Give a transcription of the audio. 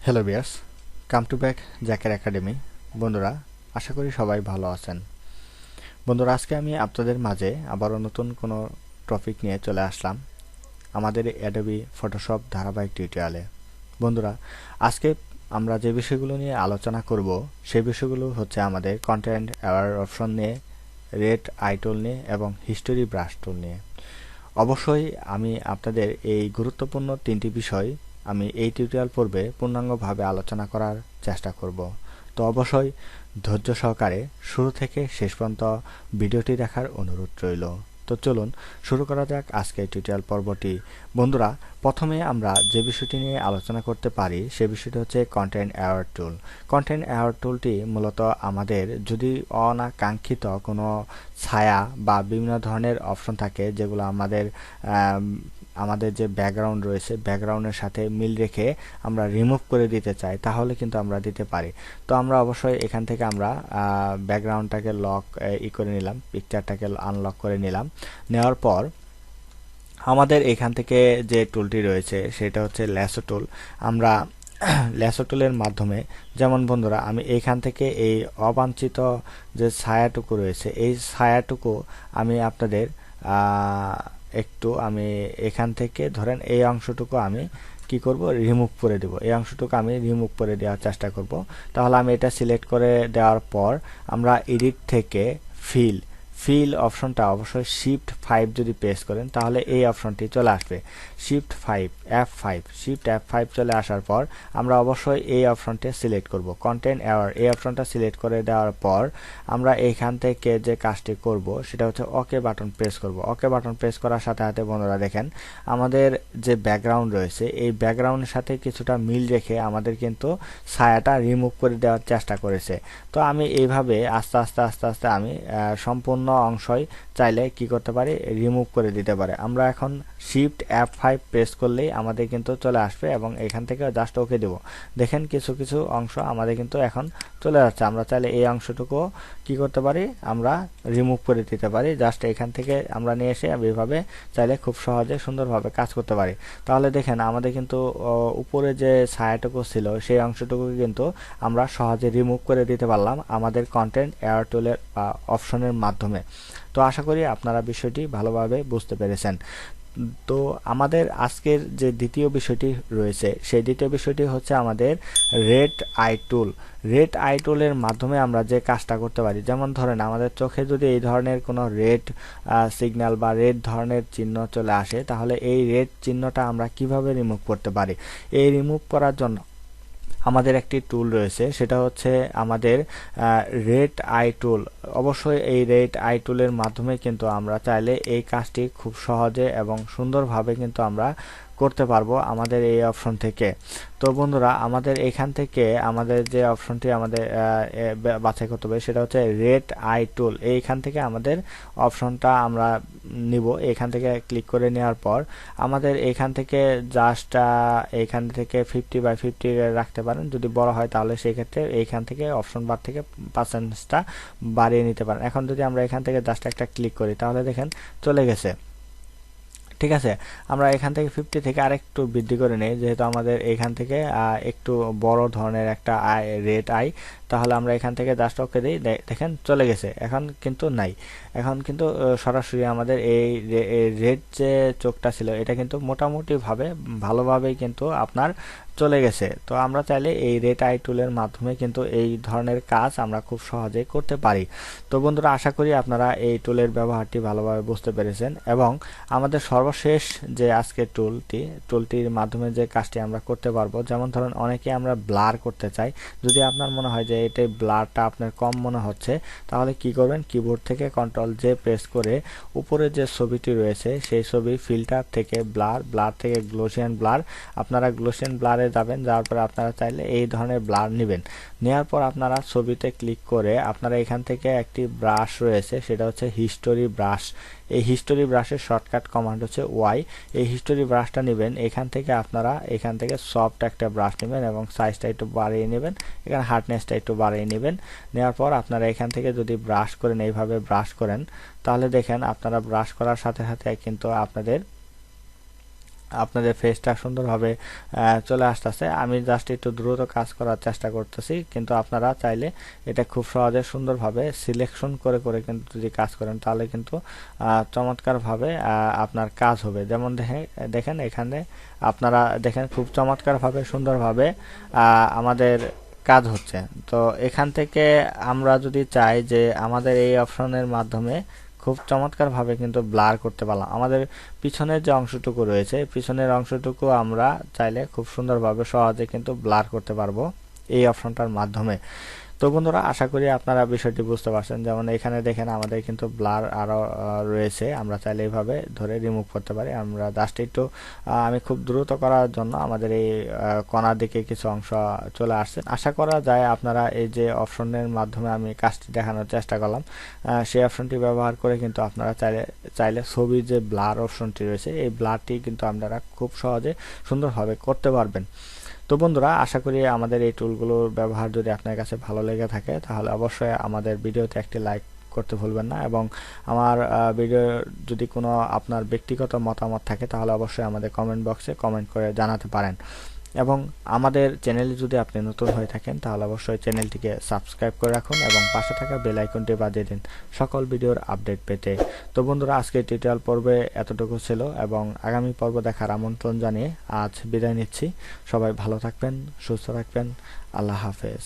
Hello viewers, come to back Zakir academy. বন্ধুরা, আশা করি সবাই ভালো আছেন। বন্ধুরা, আজকে আমি আপনাদের মাঝে আবারও নতুন কোনো টপিক নিয়ে চলে আসলাম আমাদের অ্যাডোবি ফটোশপ ধারাবাহিক টিউটোরিয়ালে। বন্ধুরা, আজকে আমরা যে বিষয়গুলো নিয়ে আলোচনা করব সেই বিষয়গুলো হচ্ছে আমাদের কন্টেন্ট অ্যাওয়ার অপশন নিয়ে, রেড আই টুল নিয়ে এবং হিস্টোরি ব্রাশ টুল নিয়ে। অবশ্যই আমি আপনাদের এই গুরুত্বপূর্ণ তিনটি বিষয় আমি এই টিউটোরিয়াল পর্বে পূর্ণাঙ্গভাবে আলোচনা করার চেষ্টা করব। তো অবশ্যই ধৈর্য সহকারে শুরু থেকে শেষ পর্যন্ত ভিডিওটি দেখার অনুরোধ রইল। তো চলুন শুরু করা যাক আজকের টিউটোরিয়াল পর্বটি। বন্ধুরা, প্রথমে আমরা যে বিষয়টি নিয়ে আলোচনা করতে পারি সে বিষয়টি হচ্ছে কন্টেন্ট অ্যাওয়ার টুল। কন্টেন্ট অ্যাওয়ার টুলটি মূলত আমাদের যদি অনাকাঙ্ক্ষিত কোনো ছায়া বা বিভিন্ন ধরনের অপশন থাকে যেগুলো আমাদের যে ব্যাকগ্রাউন্ড রয়েছে ব্যাকগ্রাউন্ডের সাথে মিল রেখে আমরা রিমুভ করে দিতে চাই, তাহলে কিন্তু আমরা দিতে পারি। তো আমরা অবশ্যই এখান থেকে আমরা ব্যাকগ্রাউন্ডটাকে লক করে নিলাম, পিকচারটাকে আনলক করে নিলাম। নেওয়ার পর আমাদের এখান থেকে যে টুলটি রয়েছে সেটা হচ্ছে ল্যাসো টুল। আমরা ল্যাসো টুলের মাধ্যমে, যেমন বন্ধুরা আমি এইখান থেকে এই অবাঞ্ছিত যে ছায়াটুকু রয়েছে এই ছায়াটুকু আমি আপনাদের আমি এখান থেকে ধরেন এই অংশটুকু আমি কি করব, রিমুভ করে দেব। এই অংশটুকু আমি রিমুভ করে দেওয়ার চেষ্টা করব। তাহলে আমি এটা সিলেক্ট করে দেওয়ার পর আমরা এডিট থেকে ফিল অপশনটা অবশ্যই শিফট 5 যদি প্রেস করেন তাহলে এই অপশনটি চলে আসবে। শিফট F5 চলে আসার পর আমরা অবশ্যই এই অপশনটি সিলেক্ট করব, কন্টেন্ট অ্যাওয়ার। এই অপশনটা সিলেক্ট করে দেওয়ার পর আমরা এইখান থেকে যে কাজটি করব সেটা হচ্ছে ওকে বাটন প্রেস করব। ওকে বাটন প্রেস করার সাথে সাথে বন্ধুরা দেখেন আমাদের যে ব্যাকগ্রাউন্ড রয়েছে এই ব্যাকগ্রাউন্ডের সাথে কিছুটা মিল রেখে আমাদের কিন্তু ছায়াটা রিমুভ করে দেওয়ার চেষ্টা করেছে। তো আমি এইভাবে আস্তে আস্তে আমি সম্পূর্ণ অংশই চাইলে কি করতে পারি, রিমুভ করে দিতে পারে। আমরা এখন শিফট F5 প্রেস করলেই আমাদের কিন্তু চলে আসবে এবং এখান থেকে জাস্ট ওকে দেব। দেখেন কিছু কিছু অংশ আমাদের কিন্তু এখন চলে যাচ্ছে। আমরা চাইলে এই অংশটুকু কি করতে পারি, আমরা রিমুভ করে দিতে পারি। জাস্ট এখান থেকে আমরা নিয়ে এসে এইভাবে চাইলে খুব সহজে সুন্দরভাবে কাজ করতে পারি। তাহলে দেখেন আমাদের কিন্তু উপরে যে ছায়াটুকু ছিল সেই অংশটুকু কিন্তু আমরা সহজে রিমুভ করে দিতে পারলাম আমাদের কন্টেন্ট অ্যাওয়ার টুলের অপশনের মাধ্যমে। তো আশা করি আপনারা বিষয়টি ভালোভাবে বুঝতে পেরেছেন। তো আমাদের আজকের যে দ্বিতীয় বিষয়টি রয়েছে সেই দ্বিতীয় বিষয়টি হচ্ছে আমাদের রেড আই টুল। রেড আই টুলের মাধ্যমে আমরা যে কাজটা করতে পারি, যেমন ধরেন আমাদের চোখে যদি এই ধরনের কোনো রেড সিগন্যাল বা রেড ধরনের চিহ্ন চলে আসে তাহলে এই রেড চিহ্নটা আমরা কিভাবে রিমুভ করতে পারি। এই রিমুভ করার জন্য আমাদের একটি টুল রয়েছে, সেটা হচ্ছে আমাদের রেড আই টুল। অবশ্যই এই রেড আই টুলের মাধ্যমে কিন্তু আমরা চাইলে এই কাজটি খুব সহজে এবং সুন্দরভাবে কিন্তু আমরা করতে পারবো আমাদের এই অপশন থেকে। তো বন্ধুরা, আমাদের এখান থেকে আমাদের যে অপশনটি আমাদের বাছাই করতে হবে সেটা হচ্ছে রেড আই টুল। এইখান থেকে আমাদের অপশনটা আমরা নিব। এখান থেকে ক্লিক করে নেওয়ার পর আমাদের এখান থেকে জাস্ট এখান থেকে 50/50 রাখতে পারেন। যদি বড় হয় তাহলে সেই ক্ষেত্রে এইখান থেকে অপশন বার থেকে পার্সেন্টেজটা বাড়িয়ে নিতে পারেন। এখন যদি আমরা এখান থেকে জাস্ট একটা ক্লিক করি তাহলে দেখেন চলে গেছে। ঠিক আছে, আমরা এখান থেকে 50 থেকে আরেকটু বৃদ্ধি করে নেই, যেহেতু আমাদের এখান থেকে একটু বড় ধরনের একটা রেড আই। তাহলে আমরা এখান থেকে জাস্ট ওকে দিই, দেখেন চলে গেছে। এখন কিন্তু নাই, এখন কিন্তু সরাসরি আমাদের এই রেড যে চোখটা ছিল এটা কিন্তু মোটামুটি ভালোভাবেই কিন্তু আপনার চলে গেছে। তো আমরা চাইলে এই রেড আই টুলের মাধ্যমে কিন্তু এই ধরনের কাজ আমরা খুব সহজেই করতে পারি। তো বন্ধুরা, আশা করি আপনারা এই টুলের ব্যবহারটি ভালোভাবে বুঝতে পেরেছেন এবং আমাদের সর্বশেষ যে আজকের টুলটির মাধ্যমে যে কাজটি আমরা করতে পারবো, যেমন ধরুন অনেকে আমরা ব্লার করতে চাই। যদি আপনার মনে হয় যে এটাই ব্লারটা আপনার কম মনে হচ্ছে তাহলে কি করবেন, কিবোর্ড থেকে Ctrl+J প্রেস করে উপরে যে ছবিটি রয়েছে সেই ছবি ফিল্টার থেকে ব্লার থেকে গ্লোসিয়ান ব্লার, আপনারা গ্লোসিয়ান ব্লারে যাবেন। যাওয়ার পরে আপনারা চাইলে এই ধরনের ব্লার নেবেন। নেওয়ার পর আপনারা ছবিতে ক্লিক করে আপনারা এখান থেকে একটি ব্রাশ রয়েছে, সেটা হচ্ছে হিস্টোরি ব্রাশ। এই হিস্টোরি ব্রাশের শর্টকাট কমান্ড হচ্ছে ওয়াই। এই হিস্টোরি ব্রাশটা নেবেন। আপনারা এখান থেকে সফট একটা ব্রাশ নেবেন এবং সাইজটা একটু বাড়িয়ে নেবেন, এখানে হার্ডনেসটা একটু বাড়িয়ে নেবেন। নেওয়ার পর আপনারা এখান থেকে যদি ব্রাশ করেন, এইভাবে ব্রাশ করেন, তাহলে দেখেন আপনারা ব্রাশ করার সাথে সাথে কিন্তু আপনাদের আপনাদের ফেসটা সুন্দরভাবে চলে আসতেছে। আমি জাস্ট একটু দ্রুত কাজ করার চেষ্টা করতেছি, কিন্তু আপনারা চাইলে এটা খুব সহজে সুন্দরভাবে সিলেকশন করে করে কিন্তু যদি কাজ করেন তাহলে কিন্তু চমৎকারভাবে আপনার কাজ হবে। যেমন দেখেন এখানে আপনারা দেখেন খুব চমৎকারভাবে সুন্দরভাবে আমাদের কাজ হচ্ছে। তো এখান থেকে আমরা যদি চাই যে আমাদের এই অপশনের মাধ্যমে খুব চমৎকারভাবে কিন্তু ব্লার করতে পারলাম। আমাদের পিছনের যে অংশটুকু রয়েছে, পিছনের অংশটুকু আমরা চাইলে খুব সুন্দরভাবে সহজে কিন্তু ব্লার করতে পারবো এই অপশনটার মাধ্যমে। তো বন্ধুরা, আশা করি আপনারা বিষয়টি বুঝতে পারছেন। যেমন এখানে দেখেন আমাদের কিন্তু ব্লার আরও রয়েছে, আমরা চাইলে এইভাবে ধরে রিমুভ করতে পারি। আমরা জাস্ট একটু আমি খুব দ্রুত করার জন্য আমাদের এই কোণার দিকে কিছু অংশ চলে আসছে। আশা করা যায় আপনারা এই যে অপশনের মাধ্যমে আমি কাজটি দেখানোর চেষ্টা করলাম, সেই অপশনটি ব্যবহার করে কিন্তু আপনারা চাইলে ছবির যে ব্লার অপশনটি রয়েছে এই ব্লারটি কিন্তু আপনারা খুব সহজে সুন্দরভাবে করতে পারবেন। তো বন্ধুরা, আশা করি আমাদের এই টুলগুলোর ব্যবহার যদি আপনার কাছে ভালো লেগে থাকে তাহলে অবশ্যই আমাদের ভিডিওতে একটি লাইক করতে ভুলবেন না, এবং আমার ভিডিও যদি কোনো আপনার ব্যক্তিগত মতামত থাকে তাহলে অবশ্যই আমাদের কমেন্ট বক্সে কমেন্ট করে জানাতে পারেন। এবং আমাদের চ্যানেলে যদি আপনি নতুন হয়ে থাকেন তাহলে অবশ্যই চ্যানেলটিকে সাবস্ক্রাইব করে রাখুন এবং পাশে থাকা বেল আইকনটি বাজিয়ে দিন সকল ভিডিওর আপডেট পেতে। তো বন্ধুরা, আজকের টিউটোরিয়াল পর্বে এতটুকু ছিল, এবং আগামী পর্ব দেখার আমন্ত্রণ জানিয়ে আজ বিদায় নিচ্ছি। সবাই ভালো থাকবেন, সুস্থ থাকবেন। আল্লাহ হাফেজ।